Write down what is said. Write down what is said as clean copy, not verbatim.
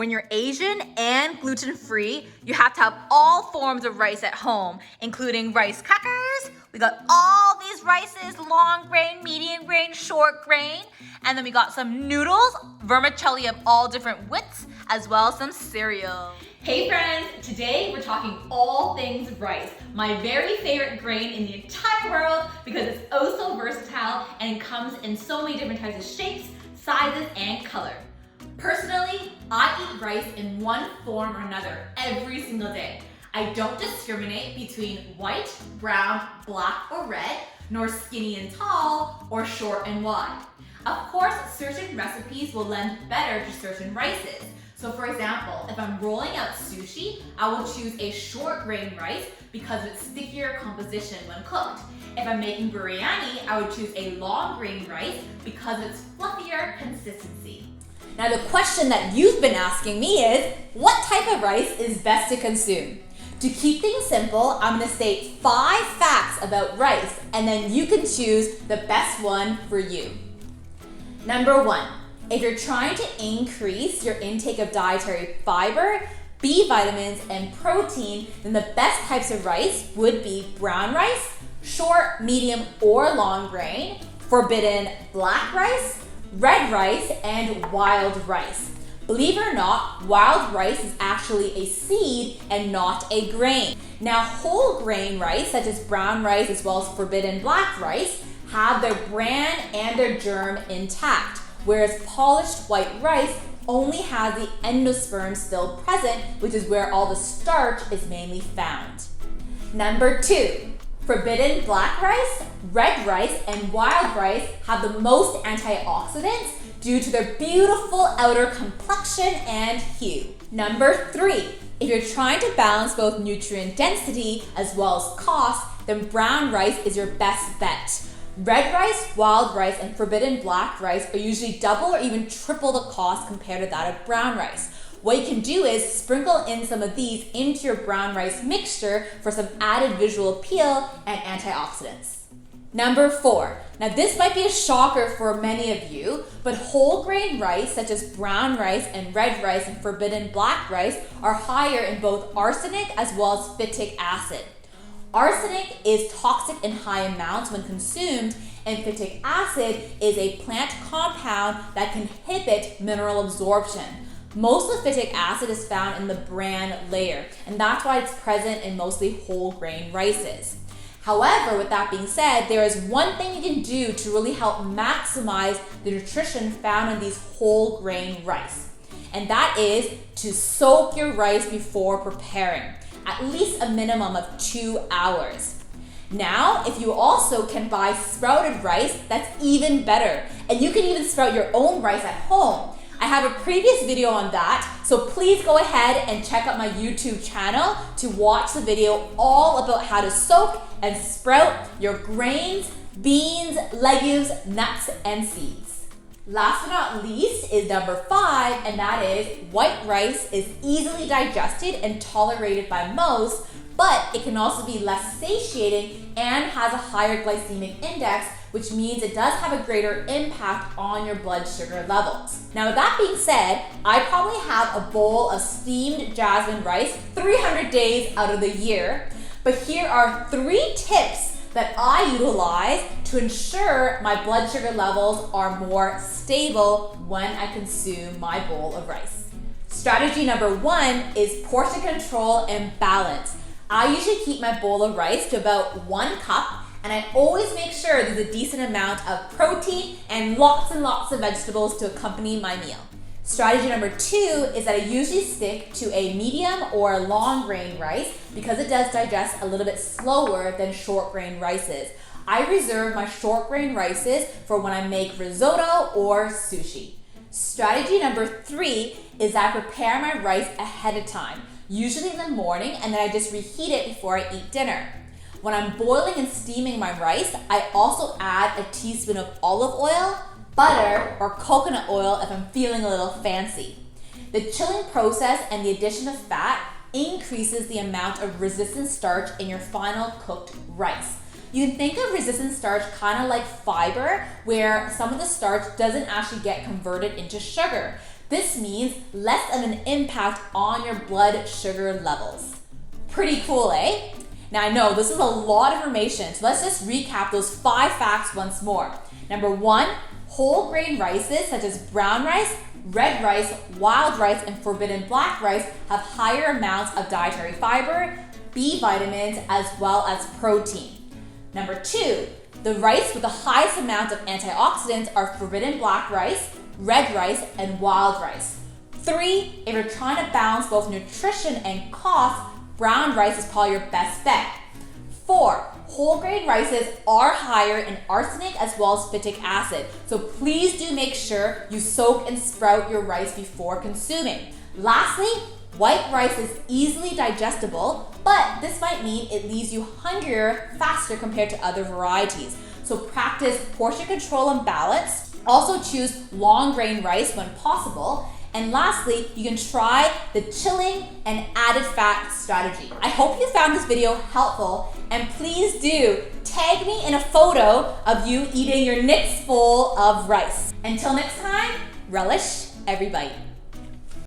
When you're Asian and gluten-free, you have to have all forms of rice at home, including rice crackers. We got all these rices, long grain, medium grain, short grain. And then we got some noodles, vermicelli of all different widths, as well as some cereal. Hey friends, today we're talking all things rice, my very favorite grain in the entire world because it's oh so versatile and it comes in so many different types of shapes, sizes, and color. Personally, I eat rice in one form or another every single day. I don't discriminate between white, brown, black, or red, nor skinny and tall, or short and wide. Of course, certain recipes will lend better to certain rices. So for example, if I'm rolling out sushi, I will choose a short grain rice because of its stickier composition when cooked. If I'm making biryani, I would choose a long grain rice because of its fluffier consistency. Now the question that you've been asking me is, what type of rice is best to consume? To keep things simple, I'm going to state 5 facts about rice and then you can choose the best one for you. Number 1, if you're trying to increase your intake of dietary fiber, B vitamins, and protein, then the best types of rice would be brown rice, short, medium, or long grain, forbidden black rice, red rice, and wild rice. Believe it or not, wild rice is actually a seed and not a grain. Now, whole grain rice, such as brown rice as well as forbidden black rice, have their bran and their germ intact, whereas polished white rice only has the endosperm still present, which is where all the starch is mainly found. Number 2. Forbidden black rice, red rice, and wild rice have the most antioxidants due to their beautiful outer complexion and hue. Number 3, if you're trying to balance both nutrient density as well as cost, then brown rice is your best bet. Red rice, wild rice, and forbidden black rice are usually double or even triple the cost compared to that of brown rice. What you can do is sprinkle in some of these into your brown rice mixture for some added visual appeal and antioxidants. Number 4. Now this might be a shocker for many of you, but whole grain rice such as brown rice and red rice and forbidden black rice are higher in both arsenic as well as phytic acid. Arsenic is toxic in high amounts when consumed, and phytic acid is a plant compound that can inhibit mineral absorption. Most of the phytic acid is found in the bran layer, and that's why it's present in mostly whole grain rices. However, with that being said, there is one thing you can do to really help maximize the nutrition found in these whole grain rice, and that is to soak your rice before preparing, at least a minimum of 2 hours. Now, if you also can buy sprouted rice, that's even better, and you can even sprout your own rice at home. I have a previous video on that, so please go ahead and check out my YouTube channel to watch the video all about how to soak and sprout your grains, beans, legumes, nuts, and seeds. Last but not least is number 5, and that is white rice is easily digested and tolerated by most, but it can also be less satiating and has a higher glycemic index, which means it does have a greater impact on your blood sugar levels. Now with that being said, I probably have a bowl of steamed jasmine rice 300 days out of the year, but here are 3 tips that I utilize to ensure my blood sugar levels are more stable when I consume my bowl of rice. Strategy number 1 is portion control and balance. I usually keep my bowl of rice to about 1 cup, and I always make sure there's a decent amount of protein and lots of vegetables to accompany my meal. Strategy number 2 is that I usually stick to a medium or long grain rice because it does digest a little bit slower than short grain rices. I reserve my short grain rices for when I make risotto or sushi. Strategy number 3 is that I prepare my rice ahead of time, usually in the morning, and then I just reheat it before I eat dinner. When I'm boiling and steaming my rice, I also add a teaspoon of olive oil, butter, or coconut oil if I'm feeling a little fancy. The chilling process and the addition of fat increases the amount of resistant starch in your final cooked rice. You can think of resistant starch kind of like fiber, where some of the starch doesn't actually get converted into sugar. This means less of an impact on your blood sugar levels. Pretty cool, eh? Now I know this is a lot of information, so let's just recap those 5 facts once more. Number 1, whole grain rices such as brown rice, red rice, wild rice, and forbidden black rice have higher amounts of dietary fiber, B vitamins, as well as protein. Number 2, the rice with the highest amount of antioxidants are forbidden black rice, red rice, and wild rice. 3, if you're trying to balance both nutrition and cost, brown rice is probably your best bet. 4, whole grain rices are higher in arsenic as well as phytic acid, so please do make sure you soak and sprout your rice before consuming. Lastly, white rice is easily digestible, but this might mean it leaves you hungrier faster compared to other varieties. So practice portion control and balance. Also choose long grain rice when possible. And lastly, you can try the chilling and added fat strategy. I hope you found this video helpful, and please do tag me in a photo of you eating your nits full of rice. Until next time, relish every bite.